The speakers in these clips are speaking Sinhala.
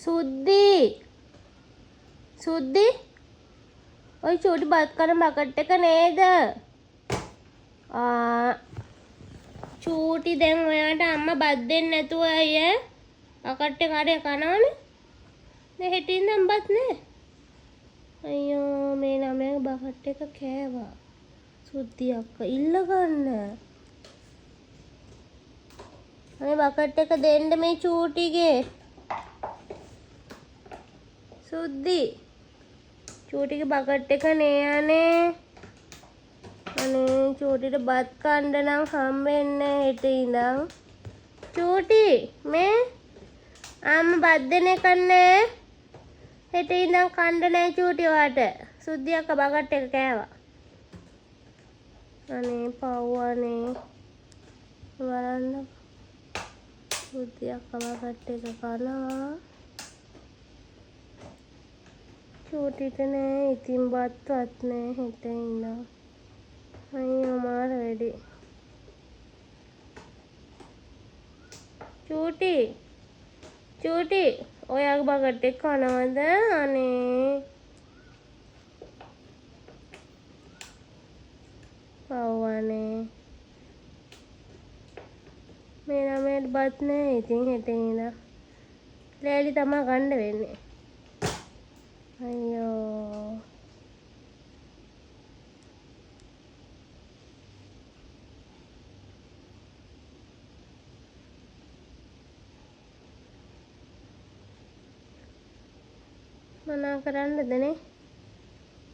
සුද්දි සුද්දි ඔය චූටි බත් කන බකට් එක නේද? චූටි දැන් ඔයාට අම්මා බත් දෙන්නේ නැතුව අය බකට් එක අරේ කනවනේ. දැන් හිටින් නම් බත් නෑ. අයියෝ මේ ළමයා බකට් එක කෑවා. සුද්දි අක්කා ඉල්ල ගන්න. මේ බකට් එක දෙන්න මේ චූටිගේ. සුද්දි චූටිගේ බකට් එක නේ අනේ. අනේ චූටිට බත් කන්න නම් හම්බෙන්නේ හෙට ඉඳන්. චූටි මේ අම්මා බත් දෙන එක නෑ. හෙට ඉඳන් කන්න නෑ චූටි වාට. සුද්දි අක්කා බකට් එක කෑවා. අනේ පව්වනේ. බලන්න. සුද්දි අක්කා බකට් එක කනවා. චූටිට නෑ ඉතින් බත්වත් නෑ හෙට ඉඳන්. අයියෝ මාර වැඩි. චූටි චූටි ඔයාගේ බකට් එක කනවද? අනේ පව්වනේ. මේ ළමයට බත් නෑ ඉතින් හෙට ඉඳන්. ලෑලි තමා ගන්න වෙන්නේ. අයියෝ මොනා කරන්නද නේ?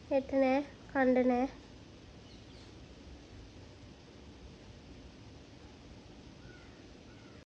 හෙට නෑ කන්න නෑ.